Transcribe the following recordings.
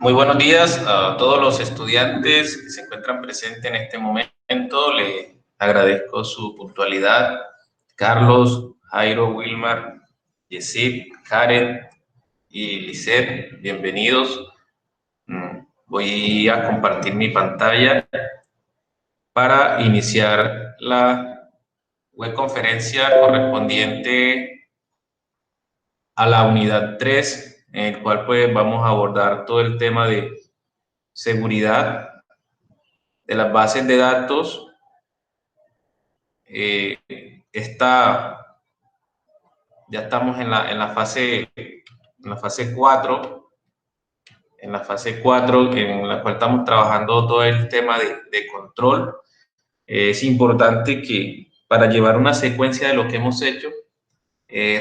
Muy buenos días a todos los estudiantes que se encuentran presentes en este momento. Le agradezco su puntualidad. Carlos, Jairo, Wilmar, Yesid, Karen y Lisette, bienvenidos. Voy a compartir mi pantalla para iniciar la webconferencia correspondiente a la unidad 3, en el cual pues vamos a abordar todo el tema de seguridad de las bases de datos. Ya estamos en la fase 4, en la cual estamos trabajando todo el tema de control. Es importante que para llevar una secuencia de lo que hemos hecho,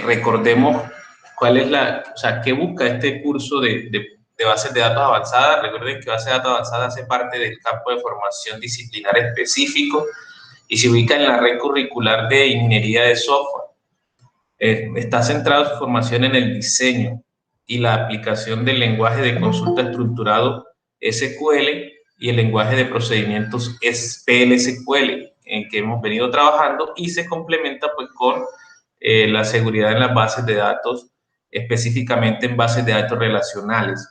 recordemos cuál es qué busca este curso de bases de datos avanzadas. Recuerden que base de datos avanzada hace parte del campo de formación disciplinar específico y se ubica en la red curricular de ingeniería de software. Está centrado su formación en el diseño y la aplicación del lenguaje de consulta estructurado SQL y el lenguaje de procedimientos PL/SQL en que hemos venido trabajando, y se complementa pues con la seguridad en las bases de datos, específicamente en bases de datos relacionales.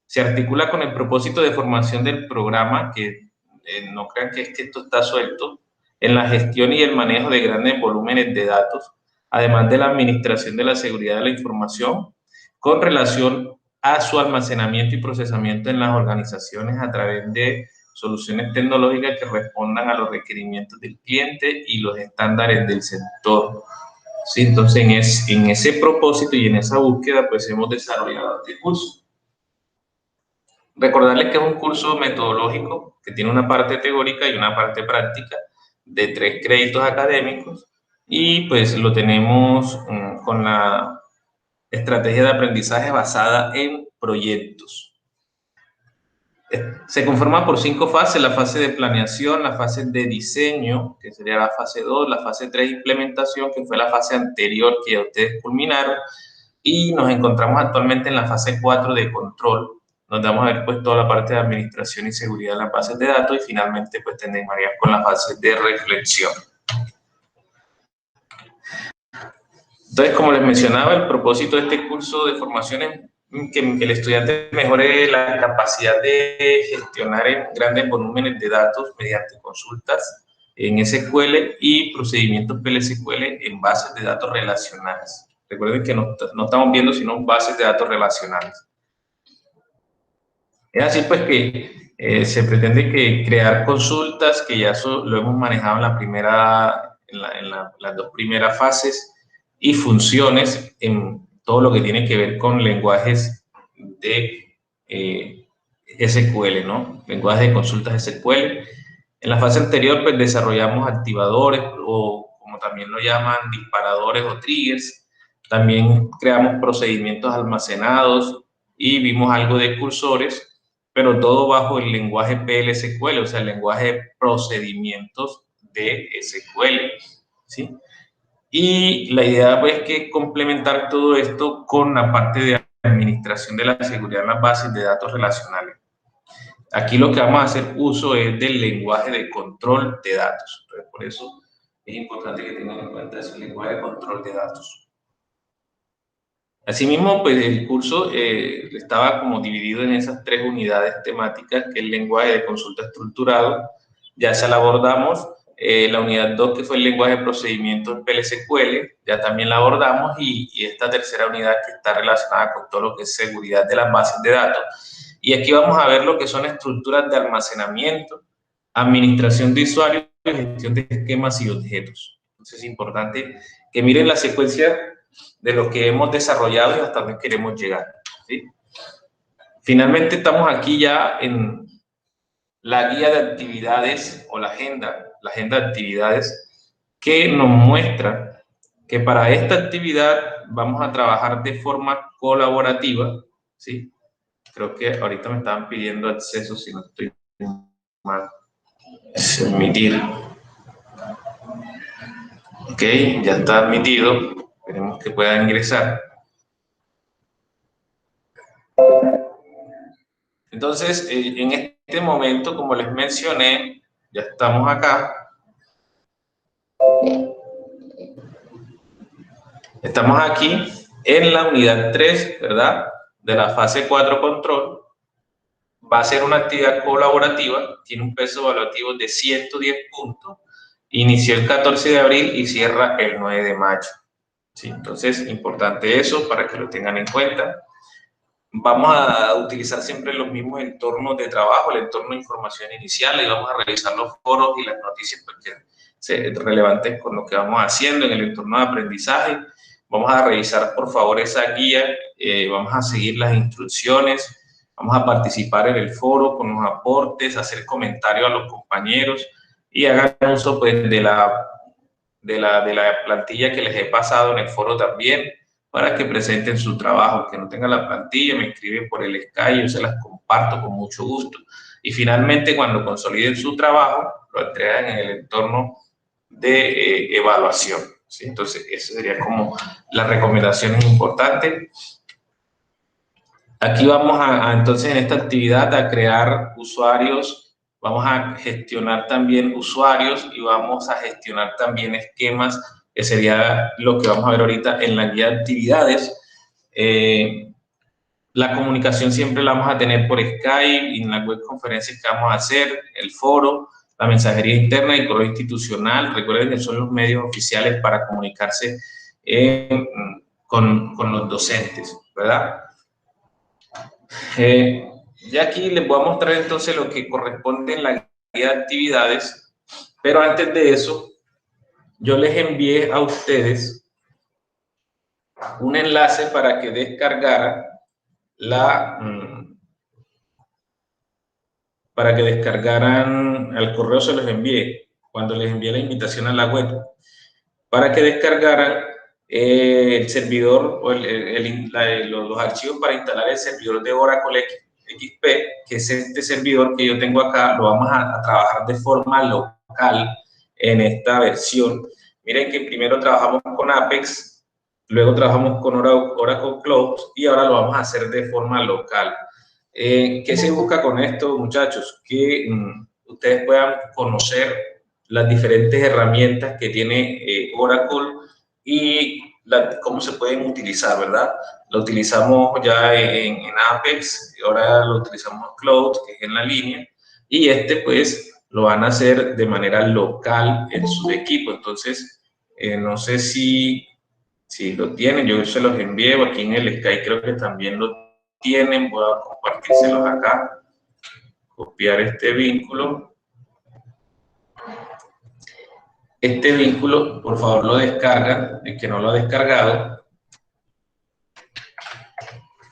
Se articula con el propósito de formación del programa, que no crean que es que esto está suelto, en la gestión y el manejo de grandes volúmenes de datos, además de la administración de la seguridad de la información, con relación a su almacenamiento y procesamiento en las organizaciones a través de soluciones tecnológicas que respondan a los requerimientos del cliente y los estándares del sector. Sí, entonces, en ese propósito y en esa búsqueda, pues hemos desarrollado este curso. Recordarles que es un curso metodológico que tiene una parte teórica y una parte práctica de 3 créditos académicos, y pues lo tenemos con la estrategia de aprendizaje basada en proyectos. Se conforma por 5 fases: la fase de planeación, la fase de diseño, que sería la fase 2, la fase 3, implementación, que fue la fase anterior que ya ustedes culminaron, y nos encontramos actualmente en la fase 4 de control, donde vamos a ver pues toda la parte de administración y seguridad de las bases de datos, y finalmente pues terminaríamos con la fase de reflexión. Entonces, como les mencionaba, el propósito de este curso de formación es que el estudiante mejore la capacidad de gestionar en grandes volúmenes de datos mediante consultas en SQL y procedimientos PL/SQL en bases de datos relacionales. Recuerden que no estamos viendo sino bases de datos relacionales. Es así pues que se pretende que crear consultas, que ya lo hemos manejado en las 2 primeras fases, y funciones en todo lo que tiene que ver con lenguajes de SQL, ¿no? Lenguajes de consultas SQL. En la fase anterior pues desarrollamos activadores, o como también lo llaman, disparadores o triggers. También creamos procedimientos almacenados y vimos algo de cursores, pero todo bajo el lenguaje PL/SQL, o sea, el lenguaje de procedimientos de SQL, ¿sí? Y la idea pues es que complementar todo esto con la parte de administración de la seguridad en las bases de datos relacionales. Aquí lo que vamos a hacer uso es del lenguaje de control de datos. Entonces, por eso es importante que tengan en cuenta ese lenguaje de control de datos. Asimismo, pues el curso estaba como dividido en esas 3 unidades temáticas, que es el lenguaje de consulta estructurado, ya se la abordamos. La unidad 2, que fue el lenguaje de procedimientos PL/SQL, ya también la abordamos, y esta tercera unidad que está relacionada con todo lo que es seguridad de las bases de datos. Y aquí vamos a ver lo que son estructuras de almacenamiento, administración de usuarios, gestión de esquemas y objetos. Entonces es importante que miren la secuencia de lo que hemos desarrollado y hasta dónde queremos llegar, ¿sí? Finalmente estamos aquí ya en la guía de actividades, o la agenda de actividades, que nos muestra que para esta actividad vamos a trabajar de forma colaborativa, ¿sí? Creo que ahorita me estaban pidiendo acceso, si no estoy mal. Admitir. Ok, ya está admitido. Esperemos que pueda ingresar. Entonces, en este momento, como les mencioné, ya estamos acá. Estamos aquí en la unidad 3, ¿verdad? De la fase 4 control. Va a ser una actividad colaborativa, tiene un peso evaluativo de 110 puntos, inició el 14 de abril y cierra el 9 de mayo. ¿Sí? Entonces, importante eso para que lo tengan en cuenta. Vamos a utilizar siempre los mismos entornos de trabajo, el entorno de información inicial, y vamos a revisar los foros y las noticias relevantes con lo que vamos haciendo en el entorno de aprendizaje. Vamos a revisar, por favor, esa guía, vamos a seguir las instrucciones, vamos a participar en el foro con los aportes, hacer comentarios a los compañeros y hagan uso pues, de la plantilla que les he pasado en el foro también, para que presenten su trabajo. Que no tengan la plantilla, me escriben por el Skype, yo se las comparto con mucho gusto. Y finalmente, cuando consoliden su trabajo, lo entregan en el entorno de evaluación. ¿Sí? Entonces, esa sería como las recomendaciones importantes. Aquí vamos entonces en esta actividad a crear usuarios, vamos a gestionar también usuarios y vamos a gestionar también esquemas, que sería lo que vamos a ver ahorita en la guía de actividades. La comunicación siempre la vamos a tener por Skype y en las web conferencias que vamos a hacer, el foro, la mensajería interna y correo institucional. Recuerden que son los medios oficiales para comunicarse con los docentes, ¿verdad? Ya aquí les voy a mostrar entonces lo que corresponde en la guía de actividades, pero antes de eso, yo les envié a ustedes un enlace para que descargaran al correo se los envié, cuando les envié la invitación a la web, para que descargaran el servidor o los archivos para instalar el servidor de Oracle XP, que es este servidor que yo tengo acá. Lo vamos a trabajar de forma local en esta versión. Miren que primero trabajamos con Apex, luego trabajamos con Oracle Cloud y ahora lo vamos a hacer de forma local. ¿Qué se busca con esto, muchachos? Que ustedes puedan conocer las diferentes herramientas que tiene Oracle y cómo se pueden utilizar, ¿verdad? Lo utilizamos ya en Apex, ahora lo utilizamos en Cloud, que es en la línea, y pues lo van a hacer de manera local en su equipo. Entonces, no sé si lo tienen, yo se los envío aquí en el Skype, creo que también lo tienen. Voy a compartírselos acá, copiar este vínculo. Este vínculo, por favor, lo descargan, el que no lo ha descargado.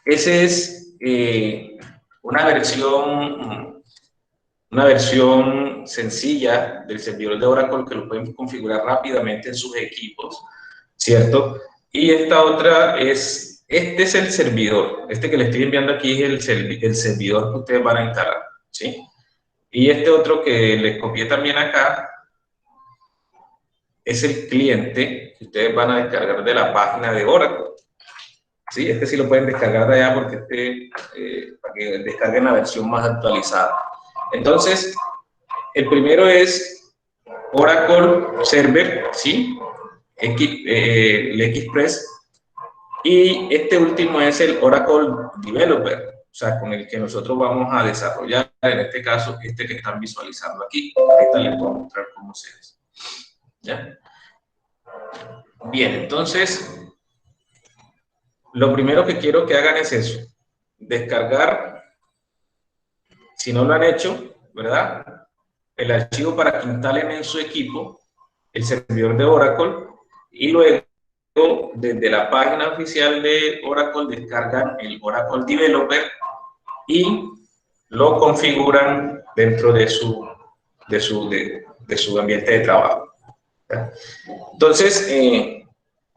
Ese es una versión sencilla del servidor de Oracle que lo pueden configurar rápidamente en sus equipos, ¿cierto? Y esta otra este es el servidor, este que le estoy enviando aquí es el servidor que ustedes van a instalar, ¿sí? Y este otro que les copié también acá es el cliente que ustedes van a descargar de la página de Oracle. Sí, este sí lo pueden descargar de allá porque para que descarguen la versión más actualizada. Entonces, el primero es Oracle Server, ¿sí? El Express. Y este último es el Oracle Developer, o sea, con el que nosotros vamos a desarrollar, en este caso, este que están visualizando aquí. Ahorita les voy a mostrar cómo se hace. ¿Ya? Bien, entonces, lo primero que quiero que hagan es eso, descargar, si no lo han hecho, ¿verdad? El archivo para que instalen en su equipo el servidor de Oracle y luego desde la página oficial de Oracle descargan el Oracle Developer y lo configuran dentro de su ambiente de trabajo. ¿Ya? Entonces,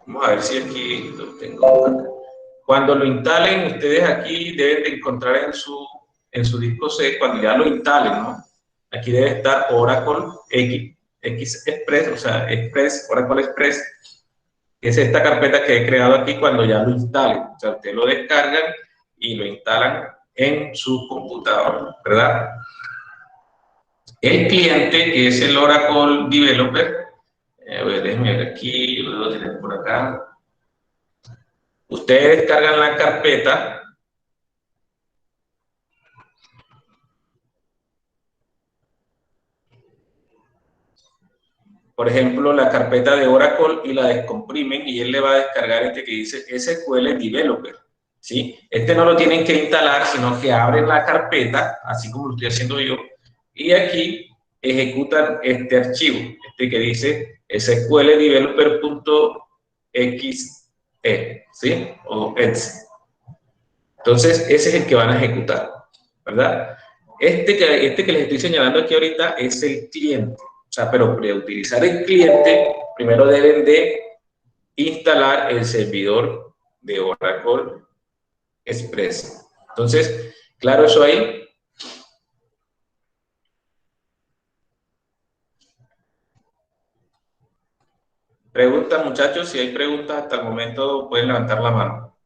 vamos a ver si aquí lo tengo. Cuando lo instalen, ustedes aquí deben de encontrar en su disco C, cuando ya lo instalen, ¿no? Aquí debe estar Oracle X Express, o sea, Oracle Express, que es esta carpeta que he creado aquí cuando ya lo instalen. O sea, ustedes lo descargan y lo instalan en su computador, ¿verdad? El cliente, que es el Oracle Developer, déjenme ver aquí, lo debo tener por acá. Ustedes descargan la carpeta. Por ejemplo, la carpeta de Oracle y la descomprimen y él le va a descargar este que dice SQL Developer, ¿sí? Este no lo tienen que instalar, sino que abren la carpeta, así como lo estoy haciendo yo, y aquí ejecutan este archivo, este que dice SQL Developer.exe, ¿sí? O exe. Entonces, ese es el que van a ejecutar, ¿verdad? Este que les estoy señalando aquí ahorita es el cliente. O sea, pero para utilizar el cliente, primero deben de instalar el servidor de Oracle Express. Entonces, claro eso ahí. Preguntas, muchachos, si hay preguntas hasta el momento pueden levantar la mano.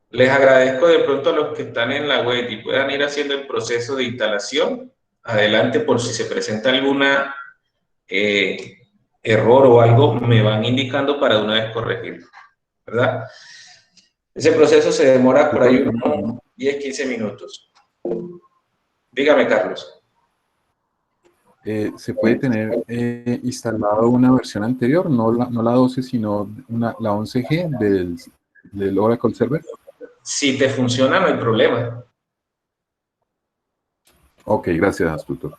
Les agradezco de pronto a los que están en la web y puedan ir haciendo el proceso de instalación. Adelante por si se presenta alguna error o algo, me van indicando para de una vez corregirlo, ¿verdad? Ese proceso se demora por ahí unos 10, 15 minutos. Dígame, Carlos. ¿Se puede tener instalado una versión anterior, no la 12, sino la 11G del Oracle Server? Si te funciona, no hay problema. Ok, gracias, tutor.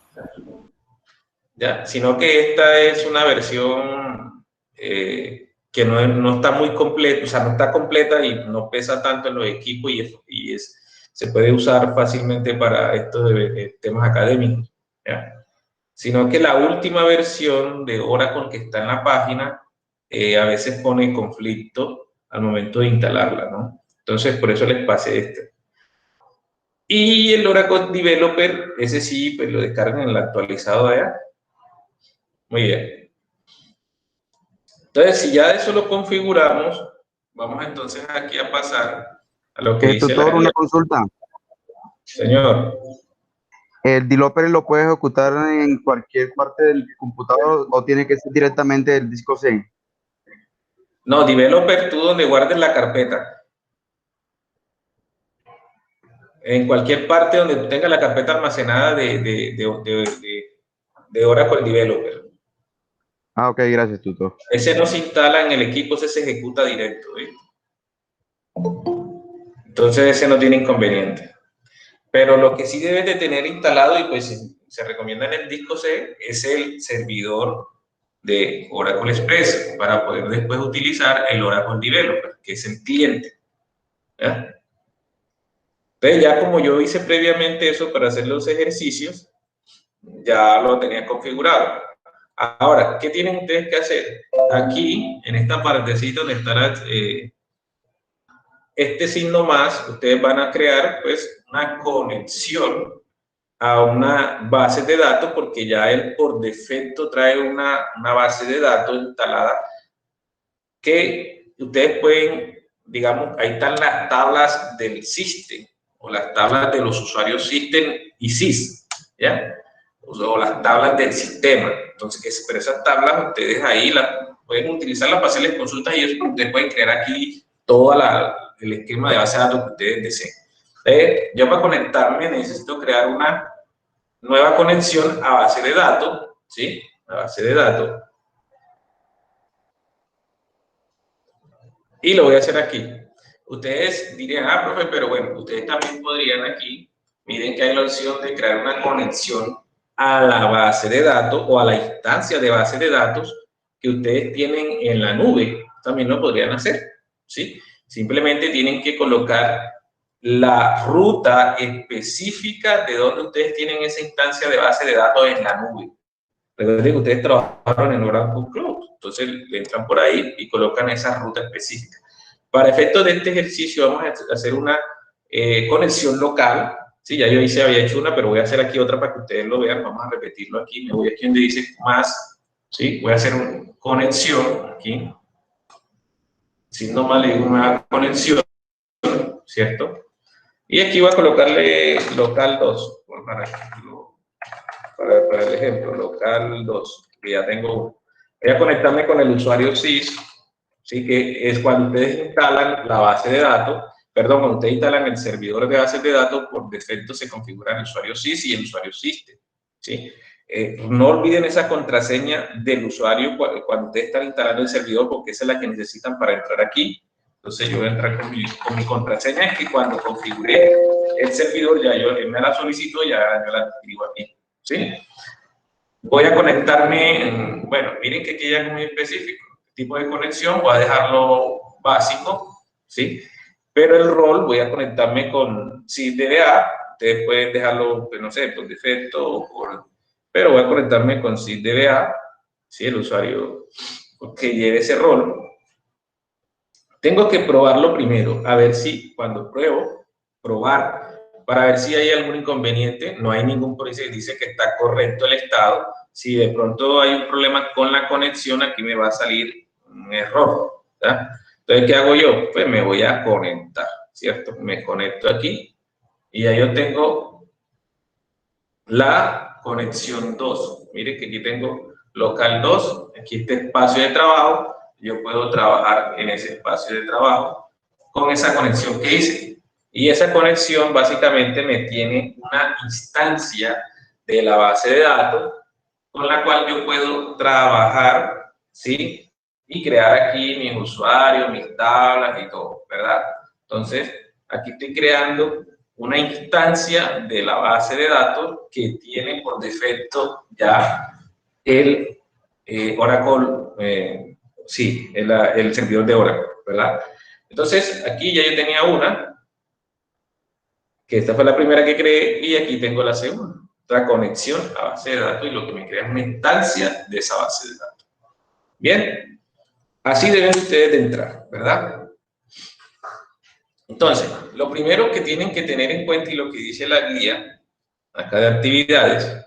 ¿Ya? Sino que esta es una versión que no está muy completa, o sea, no está completa y no pesa tanto en los equipos se puede usar fácilmente para estos temas académicos, ¿ya? Sino que la última versión de Oracle que está en la página a veces pone conflicto al momento de instalarla, ¿no? Entonces, por eso les pasé este. Y el Oracle Developer, ese sí, pues lo descargan en el actualizado allá. Muy bien. Entonces, si ya eso lo configuramos, vamos entonces aquí a pasar a lo que dice tutor, la guía. una consulta. Señor. ¿El developer lo puede ejecutar en cualquier parte del computador o tiene que ser directamente del disco C? No, Developer, tú donde guardes la carpeta. En cualquier parte donde tenga la carpeta almacenada de Oracle Developer. Ah, ok, gracias, tutor. Ese no se instala en el equipo, ese se ejecuta directo, ¿sí? Entonces ese no tiene inconveniente. Pero lo que sí debes de tener instalado, y pues se recomienda en el disco C, es el servidor de Oracle Express para poder después utilizar el Oracle Developer, que es el cliente, ¿ya? Entonces ya como yo hice previamente eso para hacer los ejercicios, ya lo tenía configurado. Ahora, ¿qué tienen ustedes que hacer? Aquí, en esta partecita donde estará este signo más, ustedes van a crear pues una conexión a una base de datos porque ya él por defecto trae una base de datos instalada que ustedes pueden, digamos, ahí están las tablas del System o las tablas de los usuarios System y SYS, ¿ya? O las tablas del sistema. Entonces, pero esas tablas ustedes ahí pueden utilizarlas para hacerles consultas y eso, ustedes pueden crear aquí todo el esquema de base de datos que ustedes deseen. Yo para conectarme necesito crear una nueva conexión a base de datos, ¿sí? A base de datos. Y lo voy a hacer aquí. Ustedes dirían, ah, profe, pero bueno, ustedes también podrían aquí, miren que hay la opción de crear una conexión a la base de datos o a la instancia de base de datos que ustedes tienen en la nube. También lo podrían hacer, ¿sí? Simplemente tienen que colocar la ruta específica de donde ustedes tienen esa instancia de base de datos en la nube. Recuerden que ustedes trabajaron en Oracle Cloud, entonces le entran por ahí y colocan esa ruta específica. Para efectos de este ejercicio vamos a hacer una conexión local. Sí, ya yo había hecho una, pero voy a hacer aquí otra para que ustedes lo vean. Vamos a repetirlo aquí. Me voy aquí donde dice más. Sí, voy a hacer una conexión aquí. Si no mal le digo una conexión. ¿cierto? Y aquí voy a colocarle local 2, para el ejemplo, local 2, que ya tengo uno. Voy a conectarme con el usuario sys, ¿sí? Que es cuando ustedes instalan la base de datos, perdón, cuando ustedes instalan el servidor de bases de datos, por defecto se configura el usuario sys y el usuario system, ¿sí? No olviden esa contraseña del usuario cuando ustedes están instalando el servidor, porque esa es la que necesitan para entrar aquí. Entonces yo voy a entrar con mi contraseña, que cuando configure el servidor, ya él me la solicitó, ya yo la escribo aquí, ¿sí? Voy a conectarme, bueno, miren que aquí ya es muy específico. Tipo de conexión, voy a dejarlo básico, ¿sí? Pero el rol, voy a conectarme con sysdba. Ustedes pueden dejarlo, pues, no sé, por defecto, pero voy a conectarme con sysdba, ¿sí? El usuario que lleve ese rol. Tengo que probarlo primero, a ver si cuando probar, para ver si hay algún inconveniente. No hay ningún problema, dice que está correcto el estado. Si de pronto hay un problema con la conexión, aquí me va a salir un error, ¿verdad? Entonces, ¿qué hago yo? Pues me voy a conectar, ¿cierto? Me conecto aquí y ya yo tengo la conexión 2. Mire que aquí tengo local 2, aquí este espacio de trabajo. Yo puedo trabajar en ese espacio de trabajo con esa conexión que hice. Y esa conexión básicamente me tiene una instancia de la base de datos con la cual yo puedo trabajar, ¿sí? Y crear aquí mis usuarios, mis tablas y todo, ¿verdad? Entonces, aquí estoy creando una instancia de la base de datos que tiene por defecto ya el Oracle, sí, el servidor de Oracle, ¿verdad? Entonces, aquí ya yo tenía una, que esta fue la primera que creé, y aquí tengo la segunda, otra conexión a base de datos, y lo que me crea es una instancia de esa base de datos. Bien, así deben ustedes de entrar, ¿verdad? Entonces, lo primero que tienen que tener en cuenta, y lo que dice la guía acá de actividades,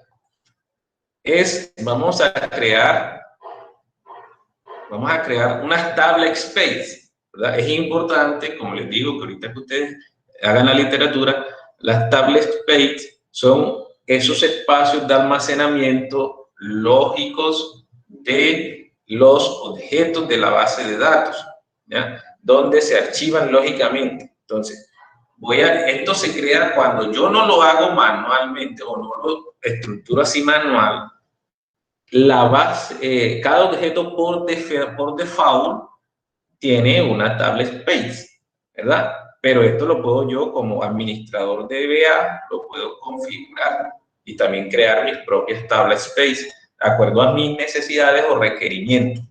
es vamos a crear unas tabla space, ¿verdad? Es importante, como les digo, que ahorita que ustedes hagan la literatura, las tabla space son esos espacios de almacenamiento lógicos de los objetos de la base de datos, ¿ya? Donde se archivan lógicamente. Entonces, esto se crea cuando yo no lo hago manualmente o no lo estructuro así manual. La base, cada objeto por default tiene una tabla space, ¿verdad? Pero esto lo puedo yo como administrador de DBA, lo puedo configurar y también crear mis propias tablas space, de acuerdo a mis necesidades o requerimientos,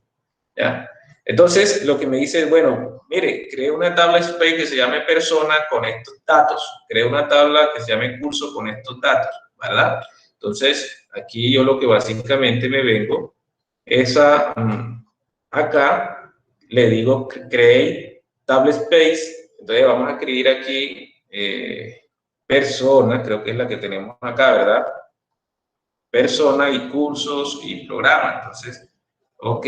¿ya? Entonces, lo que me dice es, bueno, mire, cree una tabla space que se llame persona con estos datos, cree una tabla que se llame curso con estos datos, ¿verdad? Entonces, aquí yo lo que básicamente me vengo es acá, le digo create table space. Entonces vamos a escribir aquí persona, creo que es la que tenemos acá, ¿verdad? Persona y cursos y programa. Entonces, ok,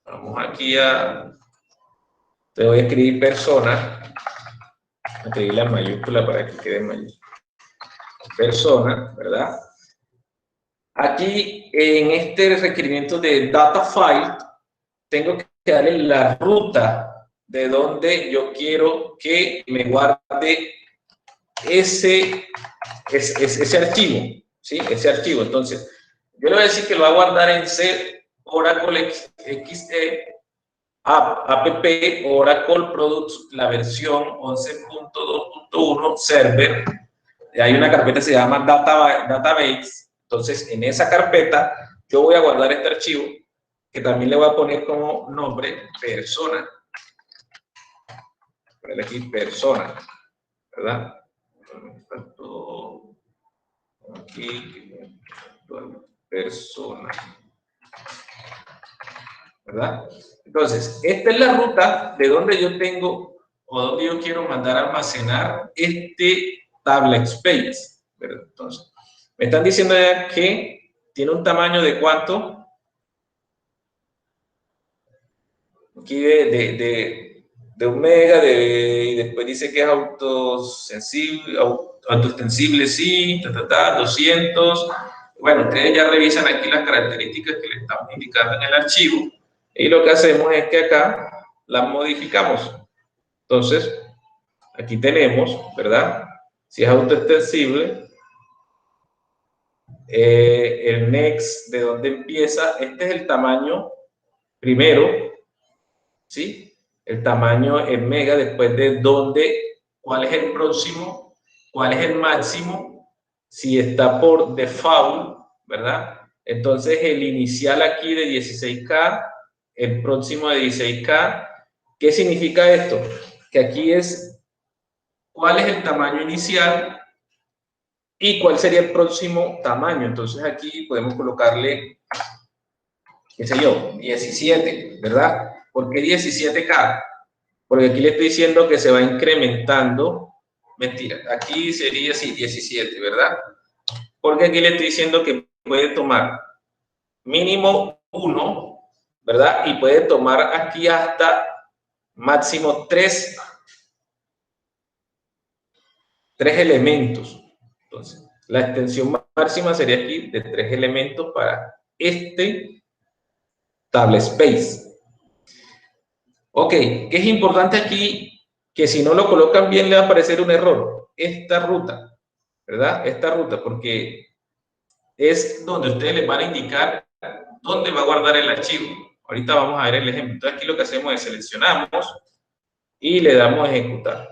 vamos aquí te voy a escribir persona, a escribir la mayúscula para que quede en mayúscula. Persona, ¿verdad? Aquí en este requerimiento de data file, tengo que darle la ruta de donde yo quiero que me guarde ese archivo, ¿sí? Ese archivo. Entonces, yo le voy a decir que lo va a guardar en C Oracle XE app Oracle Products, la versión 11.2.1 server. Hay una carpeta que se llama database. Entonces, en esa carpeta yo voy a guardar este archivo, que también le voy a poner como nombre persona. Ponerle aquí persona, ¿verdad? Aquí, persona, ¿verdad? Entonces, esta es la ruta de donde yo tengo o donde yo quiero mandar a almacenar este tabla space, ¿verdad? Entonces, me están diciendo ya que tiene un tamaño de ¿cuánto? Aquí de de 1 mega, y después dice que es autoextensible, sí, 200. Bueno, ustedes ya revisan aquí las características que le estamos indicando en el archivo, y lo que hacemos es que acá las modificamos. Entonces, aquí tenemos, ¿verdad? Si es autoextensible, el next, ¿de dónde empieza? Este es el tamaño primero, ¿sí? El tamaño en mega, después de dónde, cuál es el próximo, cuál es el máximo, si está por default, ¿verdad? Entonces el inicial aquí de 16K, el próximo de 16K. ¿Qué significa esto? Que aquí es cuál es el tamaño inicial y cuál sería el próximo tamaño. Entonces aquí podemos colocarle, qué sé yo, 17, ¿verdad? ¿Por qué 17K? Porque aquí le estoy diciendo que se va incrementando. Mentira, aquí sería así, 17, ¿verdad? Porque aquí le estoy diciendo que puede tomar mínimo 1, ¿verdad? Y puede tomar aquí hasta máximo 3 elementos. Entonces, la extensión máxima sería aquí de 3 elementos para este table space. Ok, ¿qué es importante aquí? Que si no lo colocan bien le va a aparecer un error. Esta ruta, ¿verdad? Esta ruta, porque es donde ustedes les van a indicar dónde va a guardar el archivo. Ahorita vamos a ver el ejemplo. Entonces aquí lo que hacemos es seleccionamos y le damos a ejecutar.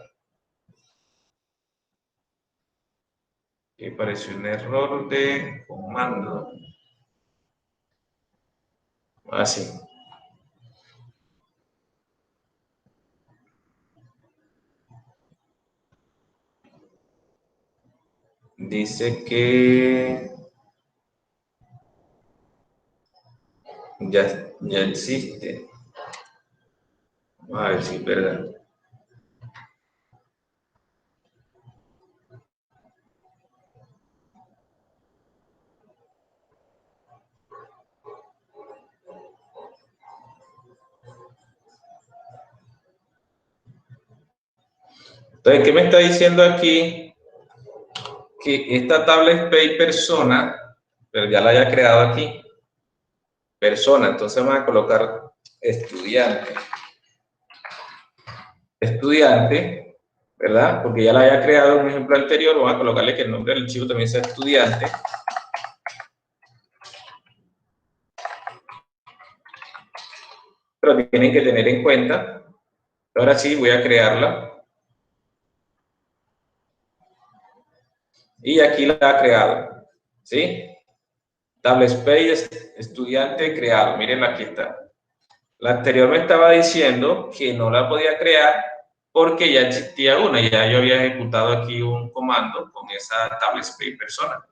Aquí apareció un error de comando. Así. Dice que ya existe. Vamos a ver si es verdad. Entonces, ¿qué me está diciendo aquí? Que esta tablet Pay persona, pero ya la haya creado aquí. Persona, entonces vamos a colocar estudiante. Estudiante, ¿verdad? Porque ya la haya creado en un ejemplo anterior, vamos a colocarle que el nombre del archivo también sea estudiante. Pero tienen que tener en cuenta, ahora sí voy a crearla. Y aquí la ha creado, ¿sí? Table Space, estudiante creado, miren aquí está. La anterior me estaba diciendo que no la podía crear porque ya existía una, ya yo había ejecutado aquí un comando con esa Table Space persona.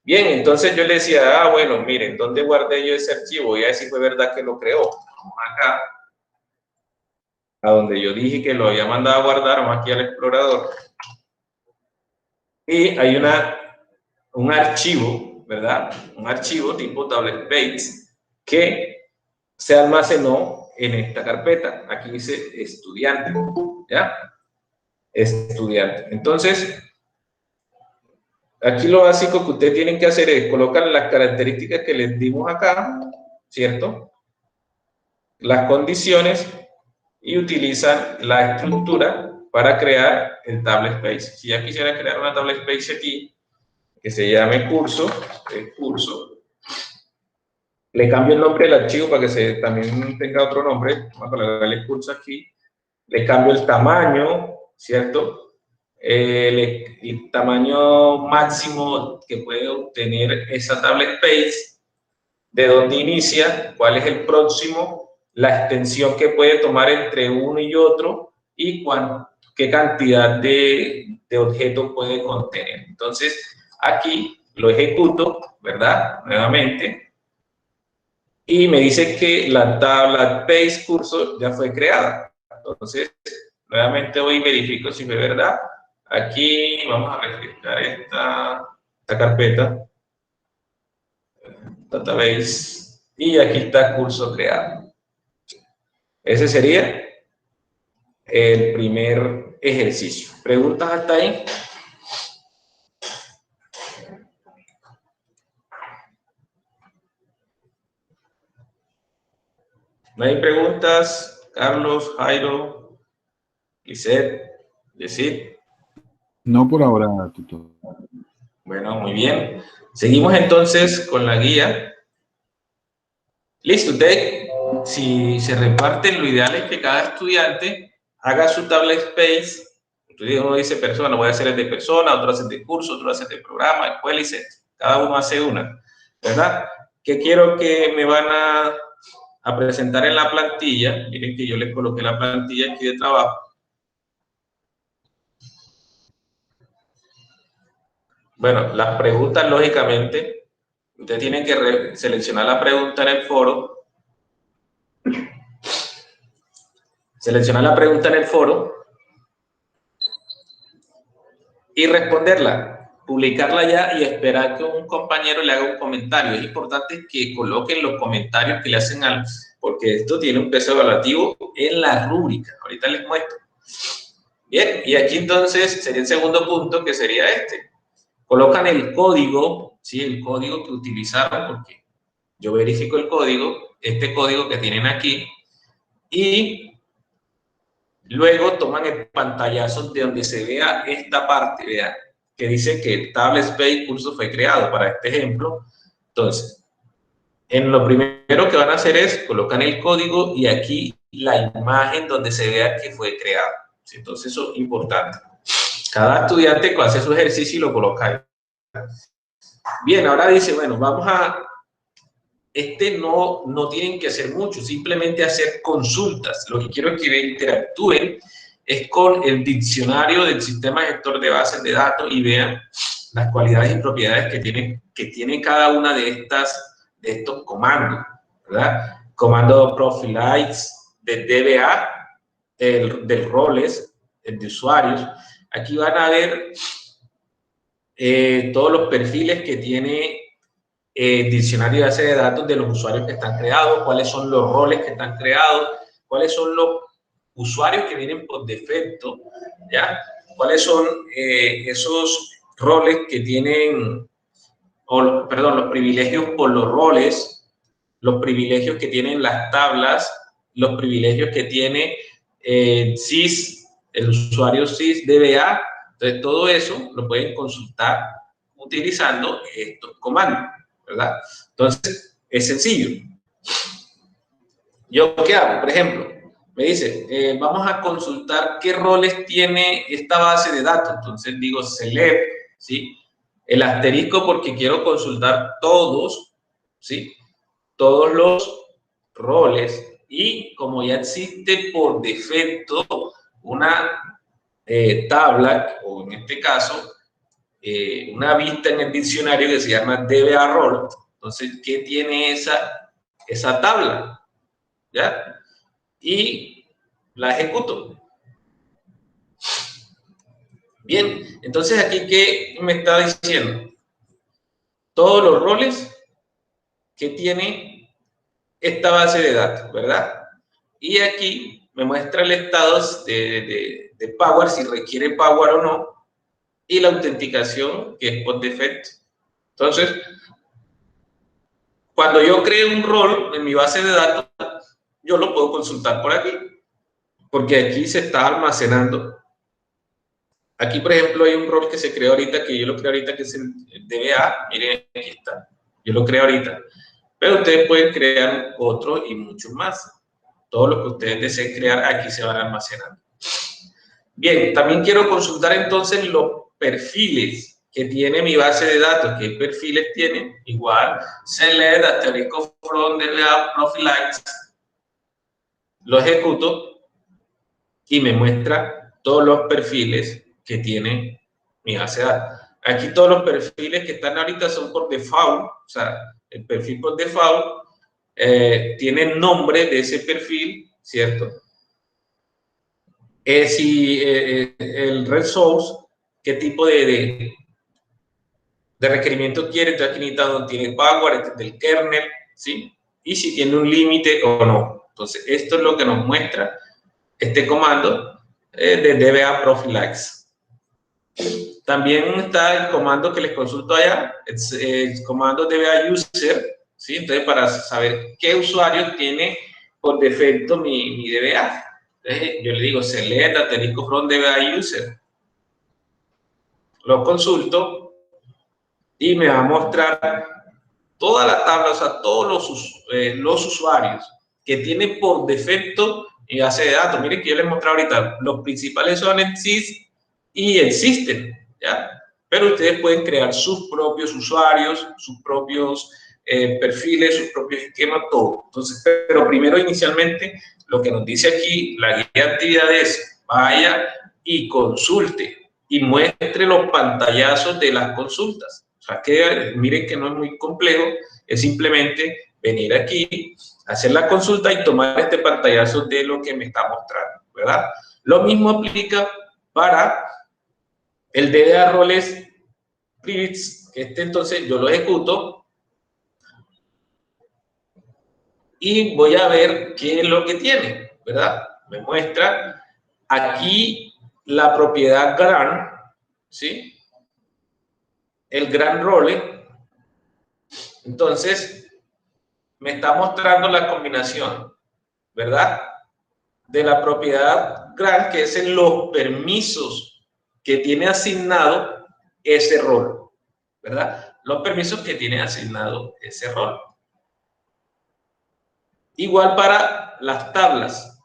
Bien, entonces yo le decía, bueno, miren, ¿dónde guardé yo ese archivo? Voy a ver si fue verdad que lo creó. Vamos acá, a donde yo dije que lo había mandado a guardar, vamos aquí al explorador. Y hay un archivo, ¿verdad? Un archivo tipo tablet base que se almacenó en esta carpeta. Aquí dice estudiante, ¿ya? Estudiante. Entonces, aquí lo básico que ustedes tienen que hacer es colocar las características que les dimos acá, ¿cierto? Las condiciones y utilizan la estructura para crear el tablet space. Si ya quisiera crear una tablet space aquí, que se llame curso, le cambio el nombre del archivo para que también tenga otro nombre, vamos a colocarle curso aquí, le cambio el tamaño, ¿cierto? El tamaño máximo que puede obtener esa tablet space, de dónde inicia, cuál es el próximo, la extensión que puede tomar entre uno y otro y qué cantidad de objetos puede contener. Entonces, aquí lo ejecuto, ¿verdad? Nuevamente. Y me dice que la tabla base curso ya fue creada. Entonces, nuevamente voy y verifico si fue verdad. Aquí vamos a refrescar esta carpeta, database, y aquí está curso creado. Ese sería el primer ejercicio. ¿Preguntas hasta ahí? ¿No hay preguntas? Carlos, Jairo, Lisette, Yesid. No por ahora, tutor. Bueno, muy bien. Seguimos entonces con la guía. Listo, usted, si se reparten, lo ideal es que cada estudiante haga su tabla space. Uno dice persona, voy a hacer el de persona, otro hace el de curso, otro hace el de programa, escuela y set. Cada uno hace una, ¿verdad? ¿Qué quiero que me van a presentar en la plantilla? Miren que yo les coloqué la plantilla aquí de trabajo. Bueno, las preguntas, lógicamente, ustedes tienen que seleccionar la pregunta en el foro. Seleccionar la pregunta en el foro y responderla, publicarla ya y esperar que un compañero le haga un comentario. Es importante que coloquen los comentarios que le hacen porque esto tiene un peso evaluativo en la rúbrica. Ahorita les muestro. Bien, y aquí entonces sería el segundo punto, que sería este. Colocan el código, ¿sí? El código que utilizaron, porque yo verifico el código, este código que tienen aquí, y luego toman el pantallazo de donde se vea esta parte, vean, que dice que el Tablet Space curso fue creado para este ejemplo. Entonces, en lo primero que van a hacer es colocan el código y aquí la imagen donde se vea que fue creado. ¿Sí? Entonces, eso es importante. Cada estudiante hace su ejercicio y lo coloca ahí. Bien, ahora dice, bueno, vamos a... no tienen que hacer mucho, simplemente hacer consultas. Lo que quiero es que interactúen es con el diccionario del sistema gestor de bases de datos y vean las cualidades y propiedades que tiene cada una de estos comandos, ¿verdad? Comando Profilize de DBA, del roles, el de usuarios. Aquí van a ver todos los perfiles que tiene diccionario de base de datos de los usuarios que están creados, cuáles son los roles que están creados, cuáles son los usuarios que vienen por defecto, ¿ya? Cuáles son esos roles que tienen, perdón, los privilegios por los roles, los privilegios que tienen las tablas, los privilegios que tiene SYS, el usuario SYS DBA. Entonces, todo eso lo pueden consultar utilizando estos comandos, ¿verdad? Entonces, es sencillo. ¿Yo qué hago? Por ejemplo, me dice, vamos a consultar qué roles tiene esta base de datos. Entonces digo select, ¿sí? El asterisco porque quiero consultar todos, ¿sí? Todos los roles. Y como ya existe por defecto una tabla, o en este caso, una vista en el diccionario que se llama DBA Role. Entonces, ¿qué tiene esa tabla? ¿Ya? Y la ejecuto. Bien, entonces aquí, ¿qué me está diciendo? Todos los roles que tiene esta base de datos, ¿verdad? Y aquí me muestra el estado de Power, si requiere Power o no, y la autenticación que es por defecto. Entonces, cuando yo creo un rol en mi base de datos, yo lo puedo consultar por aquí, porque aquí se está almacenando. Aquí, por ejemplo, hay un rol que se creó ahorita, que yo lo creo ahorita, que es el DBA. Miren, aquí está. Yo lo creo ahorita. Pero ustedes pueden crear otro y muchos más. Todo lo que ustedes deseen crear, aquí se van almacenando. Bien, también quiero consultar entonces los perfiles que tiene mi base de datos. ¿Qué perfiles tiene? Igual, select, asterisco from, DBA, Profilize. Lo ejecuto y me muestra todos los perfiles que tiene mi base de datos. Aquí todos los perfiles que están ahorita son por default, o sea, el perfil por default tiene el nombre de ese perfil, ¿cierto? Si el red source, qué tipo de requerimiento quiere, entonces aquí necesitado tiene Power, este es del kernel, ¿sí? Y si tiene un límite o no. Entonces, esto es lo que nos muestra este comando de DBA Prophylaxis. También está el comando que les consulto allá, el comando DBA User, ¿sí? Entonces, para saber qué usuario tiene por defecto mi DBA. Entonces, yo le digo select asterisco from DBA User. Lo consulto y me va a mostrar toda la tabla, o sea, todos los usuarios que tiene por defecto en base de datos. Miren que yo les mostré ahorita, los principales son el SYS y el System, ¿ya? Pero ustedes pueden crear sus propios usuarios, sus propios perfiles, sus propios esquemas, todo. Entonces, pero primero, inicialmente, lo que nos dice aquí, la guía de actividades, vaya y consulte y muestre los pantallazos de las consultas. O sea, que miren que no es muy complejo, es simplemente venir aquí, hacer la consulta y tomar este pantallazo de lo que me está mostrando, ¿verdad? Lo mismo aplica para el DBA Roles Privilege, entonces yo lo ejecuto y voy a ver qué es lo que tiene, ¿verdad? Me muestra aquí la propiedad grant, ¿sí? El grant role. Entonces, me está mostrando la combinación, ¿verdad? De la propiedad grant, que es en los permisos que tiene asignado ese rol, ¿verdad? Los permisos que tiene asignado ese rol. Igual para las tablas.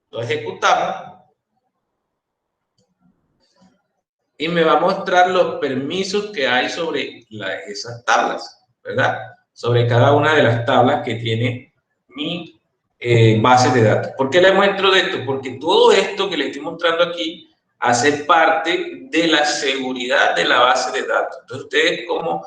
Lo ejecutamos y me va a mostrar los permisos que hay sobre esas tablas, ¿verdad? Sobre cada una de las tablas que tiene mi base de datos. ¿Por qué le muestro de esto? Porque todo esto que le estoy mostrando aquí hace parte de la seguridad de la base de datos. Entonces, ustedes como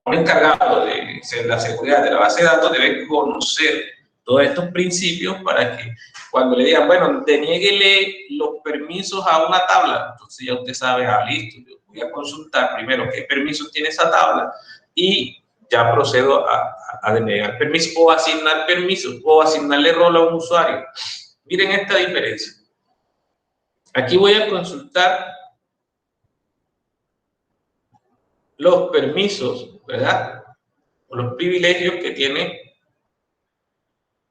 un encargado de la seguridad de la base de datos deben conocer todos estos principios para que cuando le digan, bueno, denieguele los permisos a una tabla, entonces ya usted sabe, listo, yo voy a consultar primero qué permisos tiene esa tabla y ya procedo a denegar permisos o asignar permisos o asignarle rol a un usuario. Miren esta diferencia. Aquí voy a consultar los permisos, ¿verdad? O los privilegios que tiene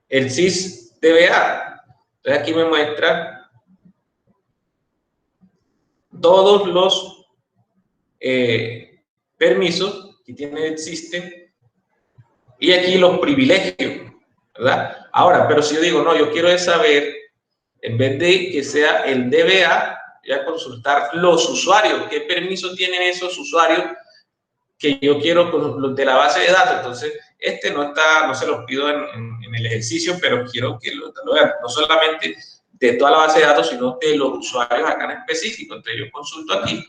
el SYS DBA. Entonces aquí me muestra todos los permisos que tiene el System y aquí los privilegios, ¿verdad? Ahora, pero si yo digo, no, yo quiero saber, en vez de que sea el DBA, voy a consultar los usuarios, qué permisos tienen esos usuarios que yo quiero con los de la base de datos. Entonces, no se los pido en el ejercicio, pero quiero que lo vean, no solamente de toda la base de datos, sino de los usuarios acá en específico. Entonces, yo consulto aquí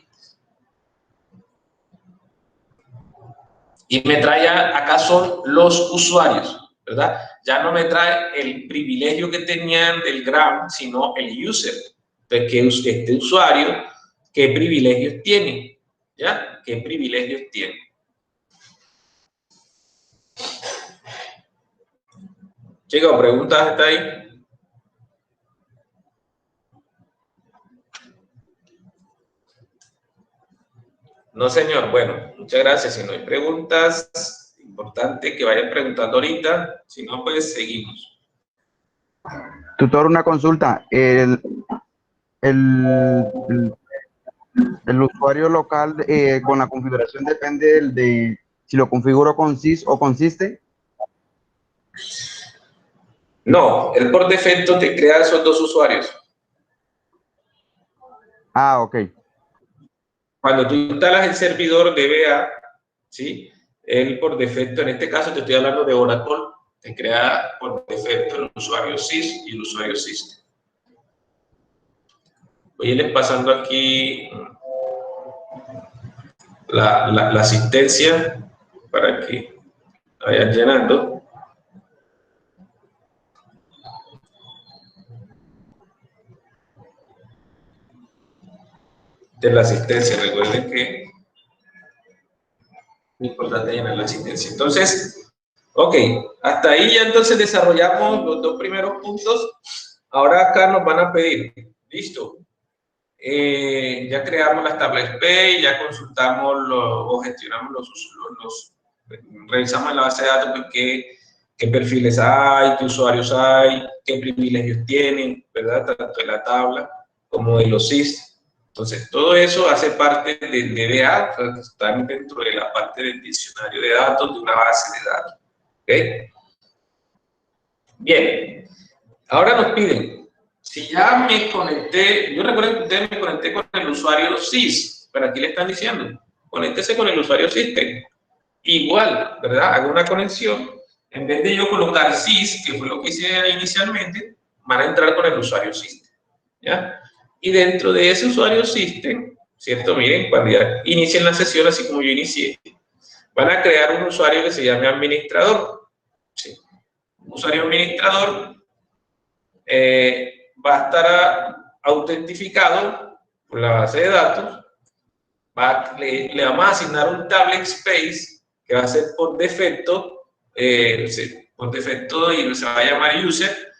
y me trae, acá son los usuarios, ¿verdad? Ya no me trae el privilegio que tenían del grant, sino el user. Entonces, que este usuario, ¿qué privilegios tiene? ¿Ya? ¿Qué privilegios tiene? Chicos, ¿preguntas hasta ahí? No, señor. Bueno, muchas gracias. Si no hay preguntas, importante que vayan preguntando ahorita. Si no, pues seguimos. Tutor, una consulta. El usuario local con la configuración depende de si lo configuro con SYS o con System. No, él por defecto te crea esos dos usuarios. Ah, ok. Cuando tú instalas el servidor DBA, ¿sí? Él por defecto, en este caso te estoy hablando de Oracle, te crea por defecto el usuario SYS y el usuario System. Voy a irles pasando aquí la asistencia para que vayan llenando. De la asistencia, recuerden que es importante llenar la asistencia. Entonces, ok, Hasta ahí ya entonces desarrollamos los dos primeros puntos. Ahora acá nos van a pedir, listo, ya creamos las tablas Space, ya consultamos o gestionamos revisamos en la base de datos pues, qué perfiles hay, qué usuarios hay, qué privilegios tienen, ¿verdad? Tanto de la tabla como de los SIS. Entonces, todo eso hace parte del DBA, o sea, están dentro de la parte del diccionario de datos de una base de datos. ¿Ok? Bien, ahora nos piden, si ya me conecté, yo recuerdo que ustedes me conecté con el usuario SIS, pero aquí le están diciendo, conéctese con el usuario System. Igual, ¿verdad? Hago una conexión, en vez de yo colocar SIS, que fue lo que hice inicialmente, van a entrar con el usuario System, ¿ya? Y dentro de ese usuario System, ¿cierto? Miren, cuando ya inicien la sesión, así como yo inicié, van a crear un usuario que se llame administrador, ¿sí? Un usuario administrador va a estar autentificado por la base de datos, le vamos a asignar un tablet space que va a ser por defecto y se va a llamar user,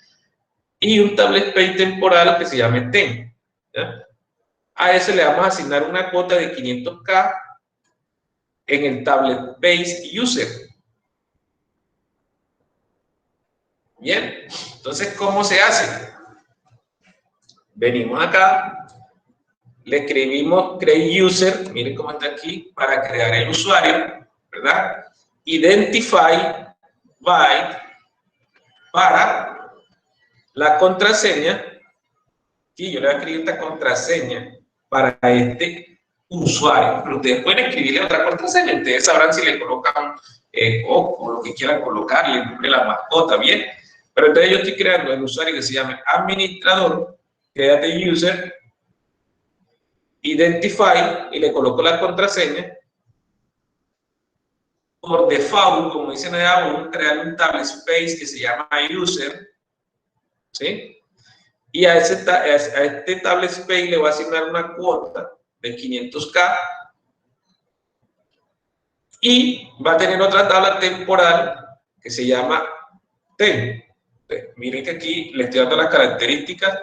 y un tablet space temporal que se llame ten, ¿ya? A ese le vamos a asignar una cuota de 500K en el tablet base user. Bien, entonces, ¿cómo se hace? Venimos acá, le escribimos create user, miren cómo está aquí, para crear el usuario, ¿verdad? Identify by para la contraseña, y yo le voy a escribir esta contraseña para este usuario, pero ustedes pueden escribirle otra contraseña, ustedes sabrán si le colocan o lo que quieran colocarle, el nombre de la mascota, bien, pero entonces yo estoy creando el usuario que se llama administrador, créate user, identify, y le coloco la contraseña. Por default, como dicen allá, vamos a crear un tablet space que se llama user, ¿sí? Y a este tablet space le voy a asignar una cuota de 500K y va a tener otra tabla temporal que se llama ten. Miren que aquí le estoy dando las características.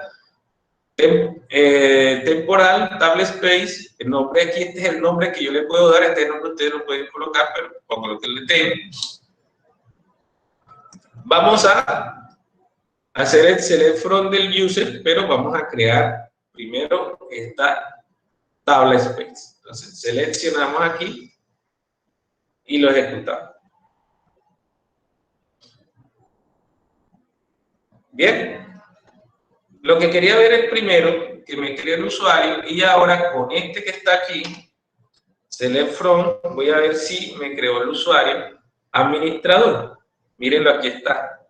Temporal, tablet space, el nombre aquí, este es el nombre que yo le puedo dar, este nombre ustedes lo pueden colocar, pero pongo lo que le tengo. Vamos a hacer el select from del user, pero vamos a crear primero esta tabla space. Entonces seleccionamos aquí y lo ejecutamos. Bien, lo que quería ver es primero que me cree el usuario, y ahora con este que está aquí, select from, voy a ver si me creó el usuario administrador. Mírenlo, aquí está.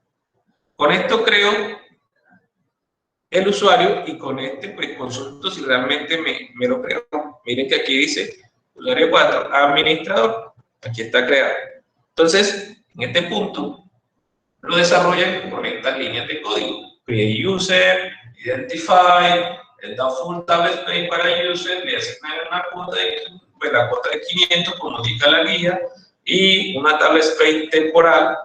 Con esto creo el usuario y con este pues consulto si realmente me lo creó. Miren que aquí dice usuario 4, administrador. Aquí está creado. Entonces, en este punto, lo desarrollan con estas líneas de código. Create user, identify, el full tablet space para user, le asignan una cuota la cuota de 500, como indica la guía, y una tablet space temporal,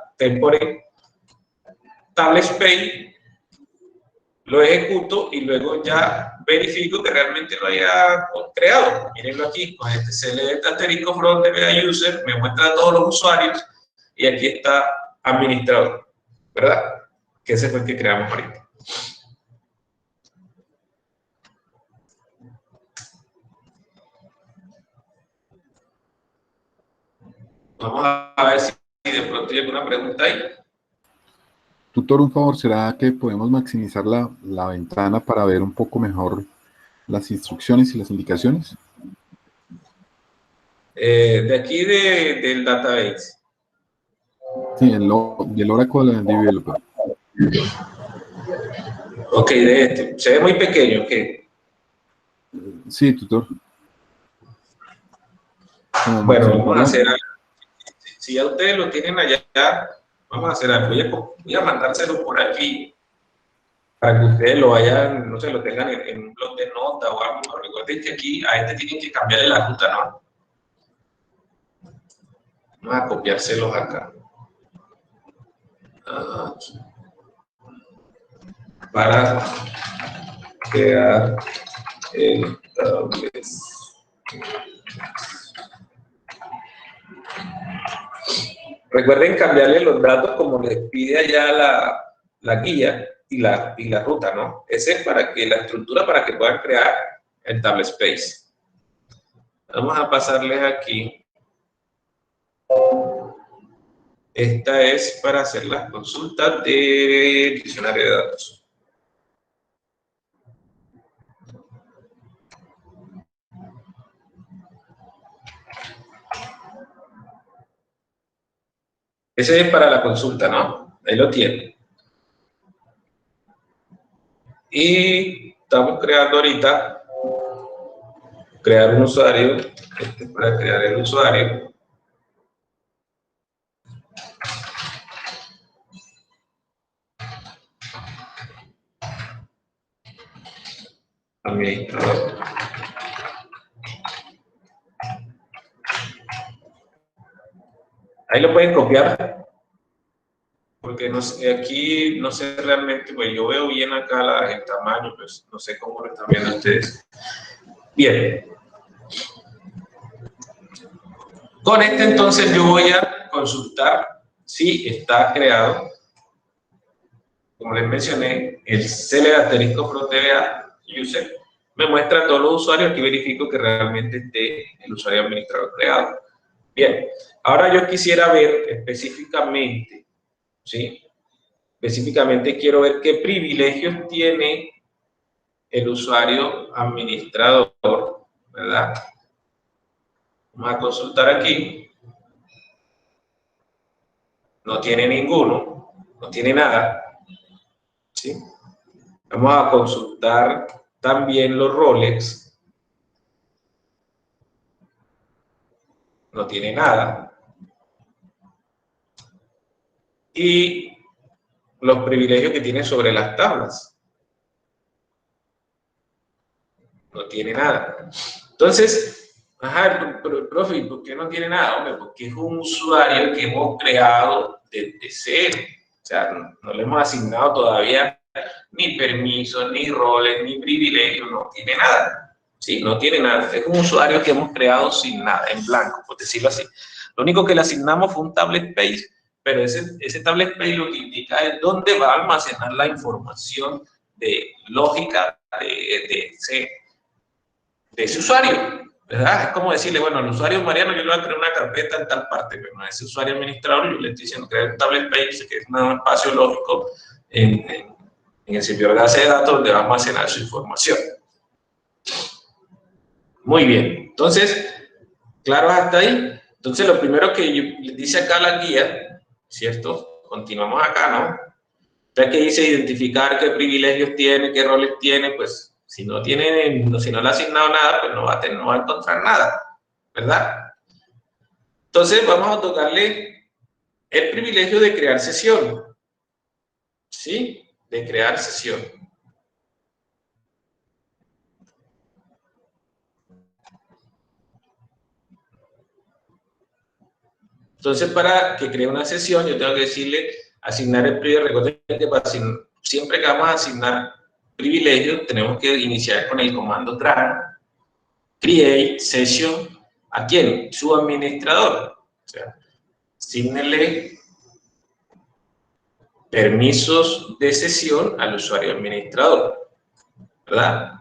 tablet space, lo ejecuto y luego ya verifico que realmente lo haya creado. Mírenlo aquí, con este select asterisco from DBA user, me muestra a todos los usuarios y aquí está administrador, ¿verdad? Que ese fue el que creamos ahorita. Vamos a ver si de pronto hay alguna pregunta ahí. Tutor, un favor, ¿será que podemos maximizar la ventana para ver un poco mejor las instrucciones y las indicaciones? De aquí del database. Sí, del Oracle Developer. Ok, de este. Se ve muy pequeño, ok. Sí, tutor. Bueno, vamos a hacer algo. Si ya ustedes lo tienen allá, vamos a hacer algo. Voy a mandárselo por aquí para que ustedes lo vayan, no sé, lo tengan en un blog de nota o algo. Recuerden que aquí a este tienen que cambiarle la ruta, ¿no? Vamos a copiárselos acá. para crear el tablet. Recuerden cambiarle los datos como les pide allá la guía y la ruta, ¿no? Ese es para que la estructura para que puedan crear el tablet space. Vamos a pasarles aquí. Esta es para hacer las consultas del diccionario de datos. Ese es para la consulta, ¿no? Ahí lo tienen. Y estamos creando ahorita, crear un usuario. Este es para crear el usuario. Administrador. Ahí lo pueden copiar. Porque no sé, aquí no sé realmente, pues yo veo bien acá el tamaño, pues no sé cómo lo están viendo ustedes. Bien. Con este entonces yo voy a consultar si está creado, como les mencioné, el CL *PROTVA user me muestra todos los usuarios y verifico que realmente esté el usuario administrador creado. Bien, ahora yo quisiera ver específicamente, ¿sí? Específicamente quiero ver qué privilegios tiene el usuario administrador, ¿verdad? Vamos a consultar aquí. No tiene ninguno, no tiene nada, ¿sí? Vamos a consultar también los roles. No tiene nada. Y los privilegios que tiene sobre las tablas. No tiene nada. Entonces, ajá, profe, ¿por qué no tiene nada? Hombre, porque es un usuario que hemos creado desde cero. O sea, no le hemos asignado todavía ni permisos, ni roles, ni privilegios, no tiene nada. Sí, no tiene nada. Es un usuario que hemos creado sin nada, en blanco, por decirlo así. Lo único que le asignamos fue un tablet space, pero ese tablet space lo que indica es dónde va a almacenar la información de lógica de ese usuario, ¿verdad? Es como decirle, bueno, al usuario Mariano yo le voy a crear una carpeta en tal parte, pero a ese usuario administrador yo le estoy diciendo crear un tablet space, que es un espacio lógico en el servidor de base de datos donde va a almacenar su información. Muy bien, entonces, claro hasta ahí. Entonces, lo primero que les dice acá la guía, ¿cierto? Continuamos acá, ¿no? Ya que dice identificar qué privilegios tiene, qué roles tiene, pues si no le ha asignado nada, pues no va a encontrar nada, ¿verdad? Entonces, vamos a tocarle el privilegio de crear sesión, ¿sí? De crear sesión. Entonces, para que cree una sesión, yo tengo que decirle asignar el privilegio. Recuerden que siempre que vamos a asignar privilegios, tenemos que iniciar con el comando tran, create session. ¿A quién? Su administrador. O sea, asignele permisos de sesión al usuario administrador, ¿verdad?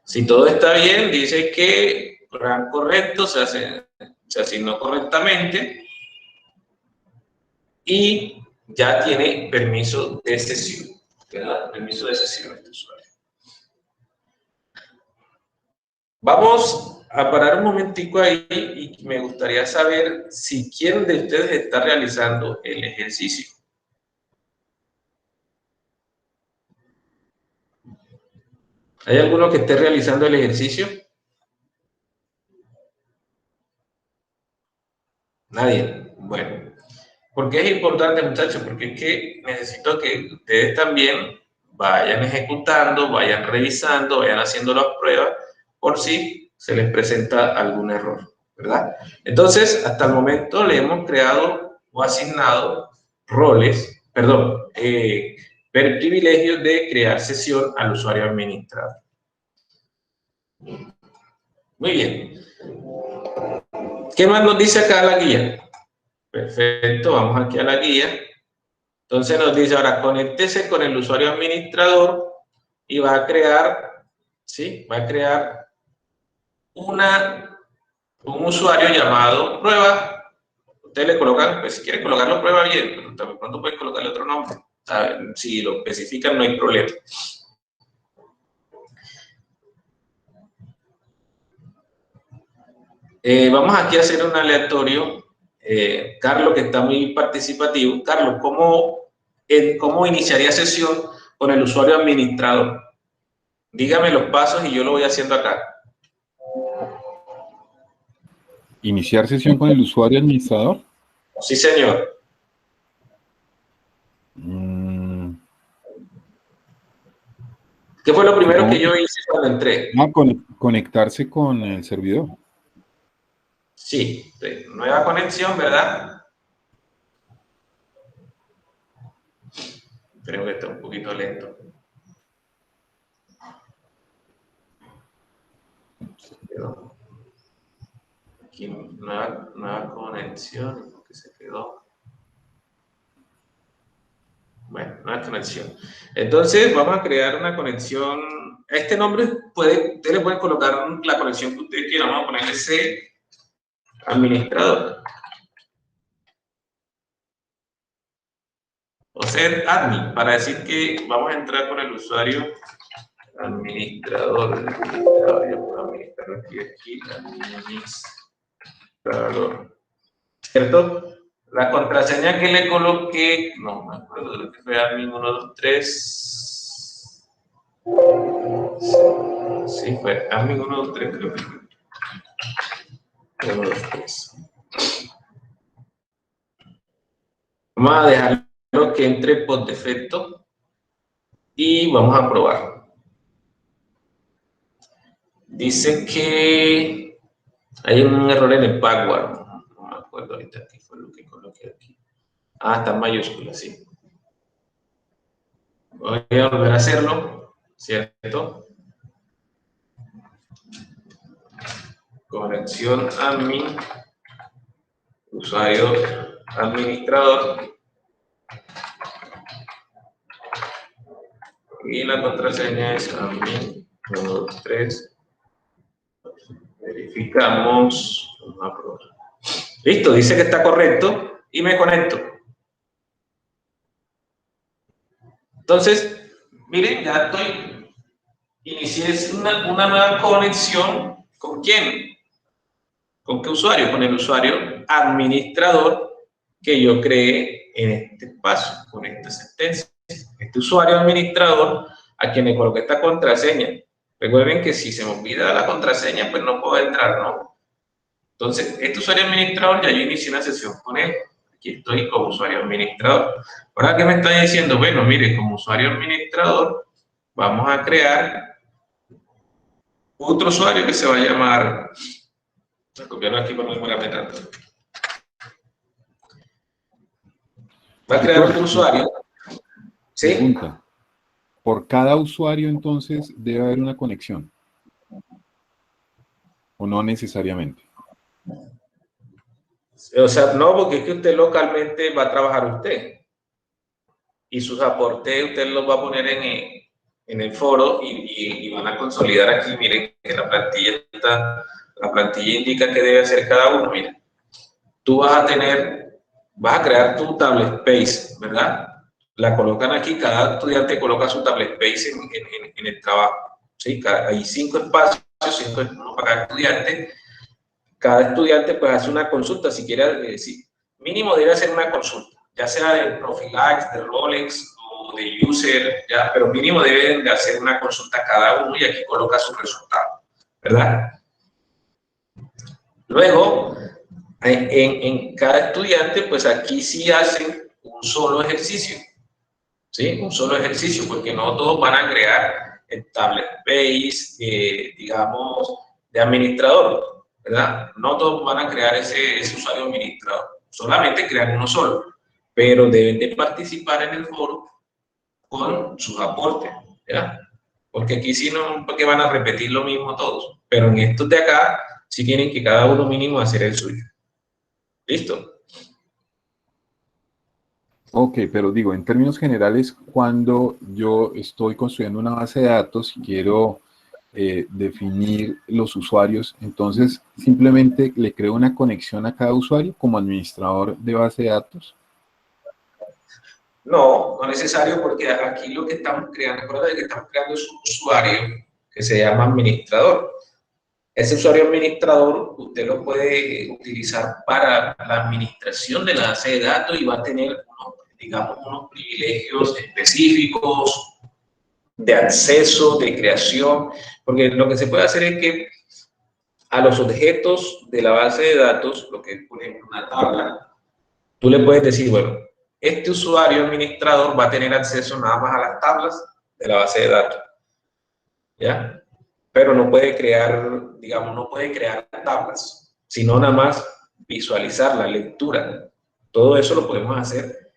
Si todo está bien, dice que RAM correcto se asignó correctamente y ya tiene permiso de sesión, ¿verdad? Permiso de sesión este usuario. Vamos a parar un momentico ahí y me gustaría saber si quién de ustedes está realizando el ejercicio. ¿Hay alguno que esté realizando el ejercicio? Nadie. Bueno. ¿Por qué es importante, muchachos? Porque es que necesito que ustedes también vayan ejecutando, vayan revisando, vayan haciendo las pruebas por si se les presenta algún error, ¿verdad? Entonces, hasta el momento le hemos creado o asignado roles, perdón, privilegios de crear sesión al usuario administrador. Muy bien. ¿Qué más nos dice acá la guía? Perfecto, vamos aquí a la guía. Entonces nos dice ahora, conéctese con el usuario administrador y va a crear, ¿sí? Va a crear un usuario llamado prueba. Ustedes le colocan, pues si quieren colocarlo prueba bien, pero también pronto pueden colocarle otro nombre. Si lo especifican no hay problema. Vamos aquí a hacer un aleatorio. Carlos, que está muy participativo. Carlos, ¿cómo iniciaría sesión con el usuario administrador? Dígame los pasos y yo lo voy haciendo acá. ¿Iniciar sesión con el usuario administrador? Sí, señor. ¿Qué fue lo primero que yo hice cuando entré? Conectarse con el servidor. Sí, nueva conexión, ¿verdad? Creo que está un poquito lento. Aquí nueva conexión, que se quedó. Bueno, nueva conexión. Entonces vamos a crear una conexión. A este nombre ustedes le pueden colocar la conexión que ustedes quieran. Vamos a ponerle C administrador. O ser admin, para decir que vamos a entrar con el usuario administrador. Administrador aquí, administrador. ¿Cierto? La contraseña que le coloqué, no me acuerdo de lo que fue admin 123. Sí, fue admin 123, creo que fue. 123. Vamos a dejarlo que entre por defecto y vamos a probar. Dice que hay un error en el password. No me acuerdo ahorita qué fue lo que coloqué aquí. Ah, está en mayúsculas, sí. Voy a volver a hacerlo, ¿cierto? Conexión admin, usuario administrador. Y la contraseña es admin 123. Verificamos. Vamos a probar. Listo, dice que está correcto y me conecto. Entonces, miren, ya estoy. Inicié una nueva conexión. ¿Con quién? ¿Con qué usuario? Con el usuario administrador que yo creé en este paso, con esta sentencia. Este usuario administrador a quien le coloqué esta contraseña. Recuerden que si se me olvida la contraseña, pues no puedo entrar, ¿no? Entonces, este usuario administrador ya yo inicié una sesión con él. Aquí estoy como usuario administrador. Ahora, ¿qué me está diciendo? Bueno, mire, como usuario administrador, vamos a crear otro usuario que se va a llamar... Voy a copiarlo aquí para no demorarme tanto. Va a crear otro usuario. ¿Sí? Pregunta. Por cada usuario, entonces, debe haber una conexión. ¿O no necesariamente? O sea, no, porque es que usted localmente va a trabajar usted. Y sus aportes usted los va a poner en el foro y van a consolidar aquí. Miren que la plantilla indica que debe hacer cada uno. Mira, tú vas a crear tu tablet space, ¿verdad? La colocan aquí, cada estudiante coloca su tablet space en el trabajo. ¿Sí? Hay 5 espacios, 5 para cada estudiante. Cada estudiante pues hace una consulta, si quiere, mínimo debe hacer una consulta, ya sea de Profilax, de Rolex o de User, ya, pero mínimo deben de hacer una consulta cada uno y aquí coloca su resultado, ¿verdad? Luego, en cada estudiante, pues aquí sí hacen un solo ejercicio, ¿sí? Un solo ejercicio, porque no todos van a crear el tablet base, digamos, de administrador. ¿verdad? No todos van a crear ese usuario administrador, solamente crean uno solo, pero deben de participar en el foro con sus aportes, ¿ya? Porque aquí sí no, porque van a repetir lo mismo todos, pero en estos de acá sí tienen que cada uno mínimo hacer el suyo. ¿Listo? Ok, pero digo, en términos generales, cuando yo estoy construyendo una base de datos y quiero definir los usuarios, entonces simplemente le creo una conexión a cada usuario como administrador de base de datos. No, no es necesario porque aquí lo que estamos creando, recuerda que estamos creando es un usuario que se llama administrador. Ese usuario administrador usted lo puede utilizar para la administración de la base de datos y va a tener, digamos, unos privilegios específicos de acceso, de creación, porque lo que se puede hacer es que a los objetos de la base de datos, lo que es, por ejemplo, una tabla, tú le puedes decir, bueno, este usuario administrador va a tener acceso nada más a las tablas de la base de datos, ¿ya? Pero no puede crear, digamos, no puede crear tablas, sino nada más visualizar la lectura. Todo eso lo podemos hacer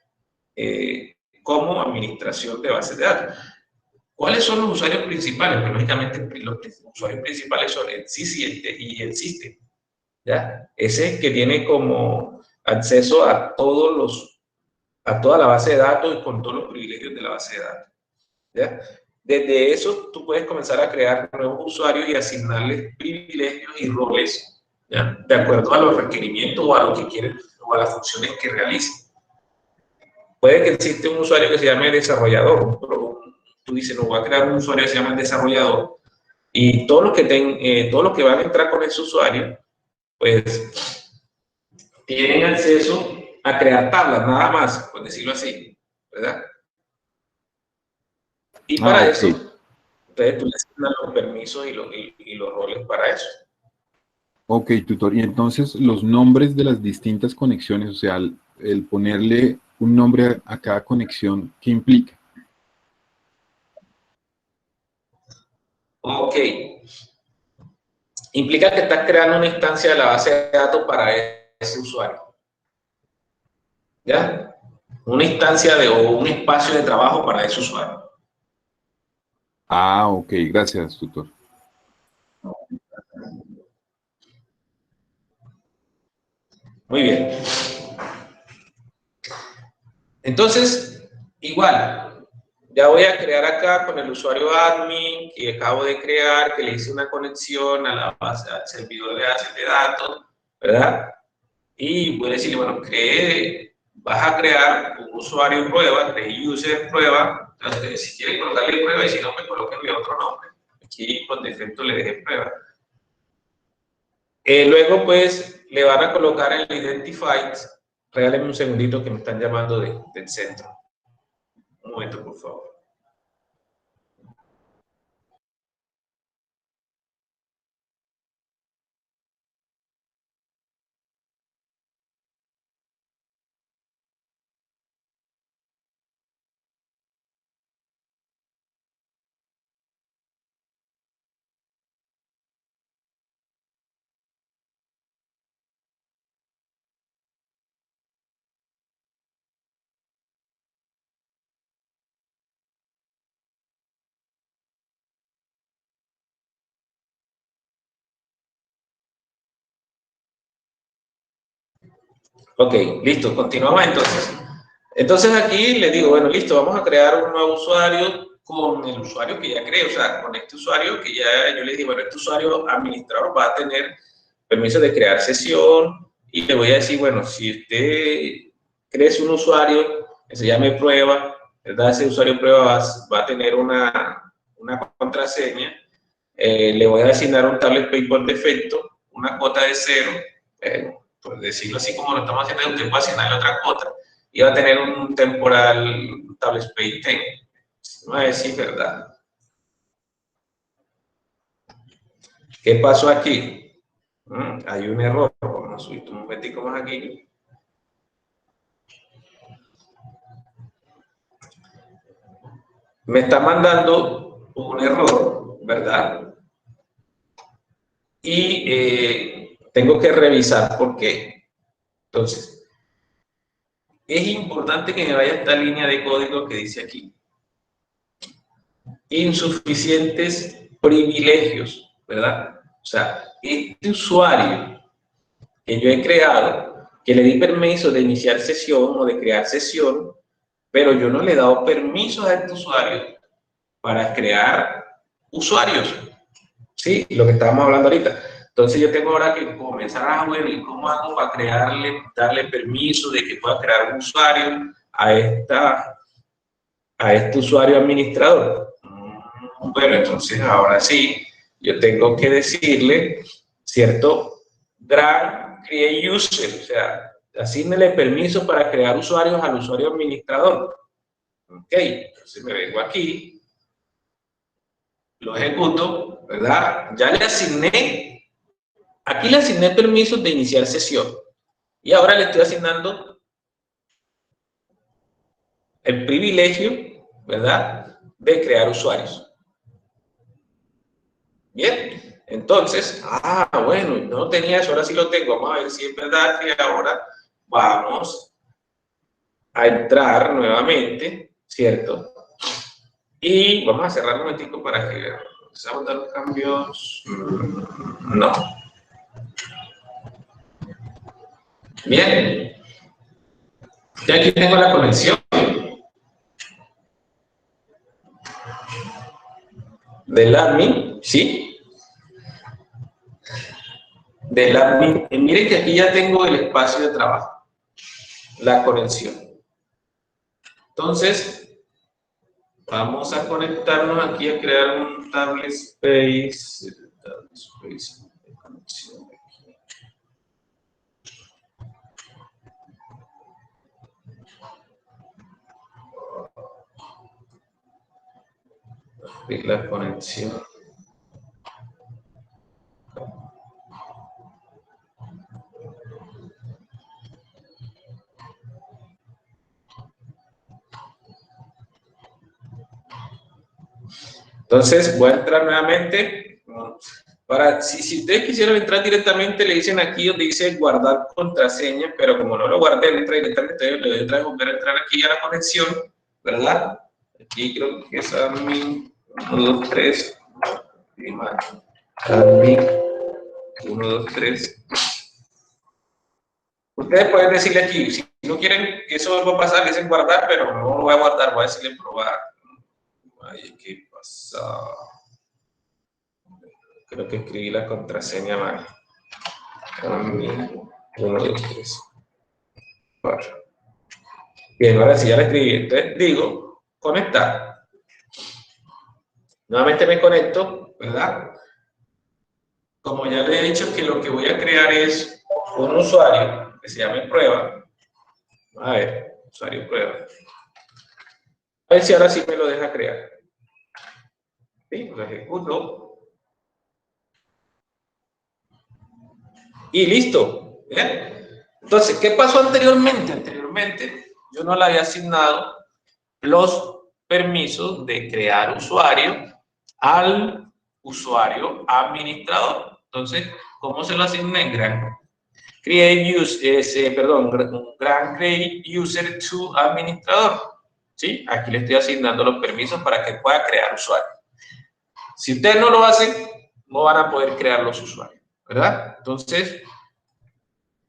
como administración de bases de datos. ¿Cuáles son los usuarios principales? Pues lógicamente los usuarios principales son el sysinte y el system, ¿ya? Ese que tiene como acceso a toda la base de datos y con todos los privilegios de la base de datos, ¿ya? Desde eso tú puedes comenzar a crear nuevos usuarios y asignarles privilegios y roles, ¿ya? De acuerdo a los requerimientos o a lo que quieren o a las funciones que realicen. Puede que exista un usuario que se llame desarrollador, pero tú dices, no, voy a crear un usuario que se llame desarrollador y todos los que van a entrar con ese usuario, pues tienen acceso a crear tablas, nada más, por decirlo así, ¿verdad? Y para Ok. eso, entonces tú le asignas los permisos y los roles para eso. Ok, tutor. Y entonces los nombres de las distintas conexiones, o sea, el ponerle un nombre a cada conexión, ¿qué implica? Ok. Implica que estás creando una instancia de la base de datos para ese usuario. ¿Ya? Una instancia o un espacio de trabajo para ese usuario. Ah, ok, gracias, tutor. Muy bien. Entonces, igual, ya voy a crear acá con el usuario admin que acabo de crear, que le hice una conexión a la base, al servidor de bases de datos, ¿verdad? Y voy a decirle, bueno, vas a crear un usuario prueba, de user prueba. Entonces, si quiere colocarle prueba y si no, me coloquenle otro nombre. Aquí por defecto le dejé prueba. Luego, pues, le van a colocar el identified. Regálenme un segundito que me están llamando del centro. Un momento, por favor. Ok, listo, continuamos entonces. Entonces aquí le digo, bueno, listo, vamos a crear un nuevo usuario con el usuario que ya creé, o sea, con este usuario que ya yo le digo, bueno, este usuario administrador va a tener permiso de crear sesión y le voy a decir, bueno, si usted cree un usuario que se llame prueba, ¿verdad? Ese usuario prueba va a tener una contraseña, le voy a asignar un tablet pay por defecto, una cuota de 0, por decirlo así como lo estamos haciendo, usted puede asignarle otra cuota y va a tener un temporal tablet pay 10. No es decir, ¿verdad? ¿Qué pasó aquí? Hay un error. Vamos a subir un momentico más aquí. Me está mandando un error, ¿verdad? Y tengo que revisar por qué. Entonces, es importante que me vaya esta línea de código que dice aquí. Insuficientes privilegios, ¿verdad? O sea, este usuario que yo he creado, que le di permiso de iniciar sesión o de crear sesión, pero yo no le he dado permiso a este usuario para crear usuarios. Sí, lo que estábamos hablando ahorita. Entonces yo tengo ahora que comenzar, bueno, ¿y cómo hago para crearle, darle permiso de que pueda crear un usuario a este usuario administrador? Bueno, entonces ahora sí, yo tengo que decirle, ¿cierto? Grant create user, o sea, asígnele permiso para crear usuarios al usuario administrador. Ok, entonces me vengo aquí, lo ejecuto, ¿verdad? Ya le asigné, aquí le asigné permisos de iniciar sesión. Y ahora le estoy asignando el privilegio, ¿verdad? De crear usuarios. Bien, entonces, bueno, no tenía eso, ahora sí lo tengo. Vamos a ver si es verdad que ahora vamos a entrar nuevamente, ¿cierto? Y vamos a cerrar un momentico para que empezamos a dar los cambios. No. Bien. Ya aquí tengo la conexión del admin, ¿sí? Del admin. Y miren que aquí ya tengo el espacio de trabajo, la conexión. Entonces, vamos a conectarnos aquí a crear un table space. De conexión aquí. Abrir la conexión. Entonces, voy a entrar nuevamente. Si ustedes quisieran entrar directamente, le dicen aquí donde dice guardar contraseña, pero como no lo guardé, entra directamente, le doy otra vez volver a entrar aquí a la conexión, ¿verdad? Aquí creo que es admin 1, 2, 3. Admin 1, 2, 3. Ustedes pueden decirle aquí, si no quieren que eso vuelva a pasar, dicen guardar, pero no lo voy a guardar, voy a decirle probar. Ay, ¿qué pasa? Creo que escribí la contraseña mal. 1, 2, 3, 4. Bien, ahora sí ya la escribí. Entonces digo, conectar. Nuevamente me conecto, ¿verdad? Como ya le he dicho que lo que voy a crear es un usuario que se llame prueba. A ver, usuario prueba. A ver si ahora sí me lo deja crear. Sí, lo ejecuto. Y listo. ¿Bien? Entonces, ¿qué pasó anteriormente? Anteriormente yo no le había asignado los permisos de crear usuario al usuario administrador. Entonces, ¿cómo se lo asigné? Grant create user to administrador. ¿Sí? Aquí le estoy asignando los permisos para que pueda crear usuario. Si ustedes no lo hacen, no van a poder crear los usuarios, ¿verdad? Entonces,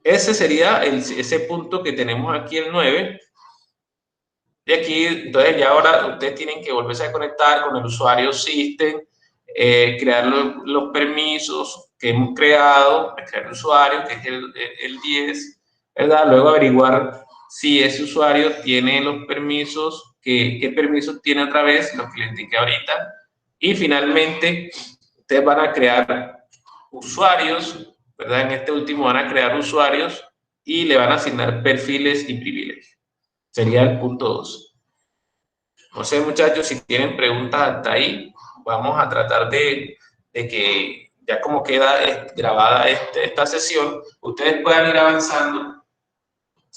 ese sería ese punto que tenemos aquí, el 9. Y aquí, entonces ya ahora ustedes tienen que volverse a conectar con el usuario system, crear los permisos que hemos creado, crear el usuario, que es el 10, ¿verdad? Luego averiguar si ese usuario tiene los permisos, qué permisos tiene otra vez, lo que les indiqué ahorita. Y finalmente, ustedes van a crear usuarios, ¿verdad? En este último van a crear usuarios y le van a asignar perfiles y privilegios. Sería el punto 2. No sé, muchachos, si tienen preguntas hasta ahí, vamos a tratar de que ya como queda grabada esta sesión, ustedes puedan ir avanzando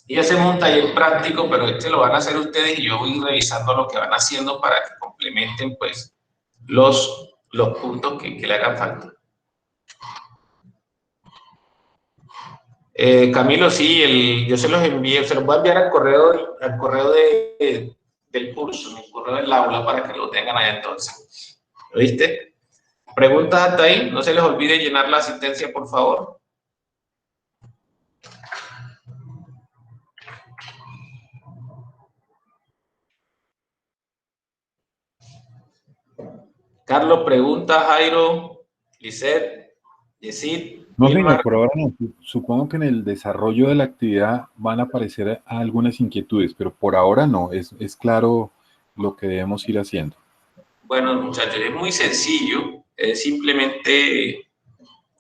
y hacemos un taller práctico, pero este lo van a hacer ustedes y yo voy revisando lo que van haciendo para que complementen pues los puntos que le hagan falta. Camilo, sí, yo se los envié, se los voy a enviar al correo del curso, el correo del aula, para que lo tengan allá entonces. ¿Oíste? ¿Preguntas hasta ahí? No se les olvide llenar la asistencia, por favor. Carlos pregunta, Jairo, Lisette, Yesid, No, señor, Wilmar. por ahora no. Supongo que en el desarrollo de la actividad van a aparecer algunas inquietudes, pero por ahora no. Es claro lo que debemos ir haciendo. Bueno, muchachos, es muy sencillo, es simplemente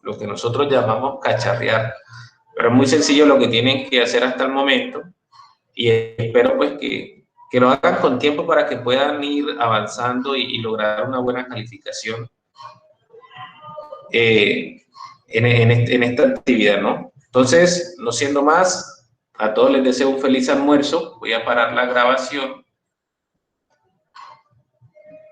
lo que nosotros llamamos cacharrear, pero es muy sencillo lo que tienen que hacer hasta el momento y espero pues que lo hagan con tiempo para que puedan ir avanzando y lograr una buena calificación en esta actividad, ¿no? Entonces, no siendo más, a todos les deseo un feliz almuerzo, voy a parar la grabación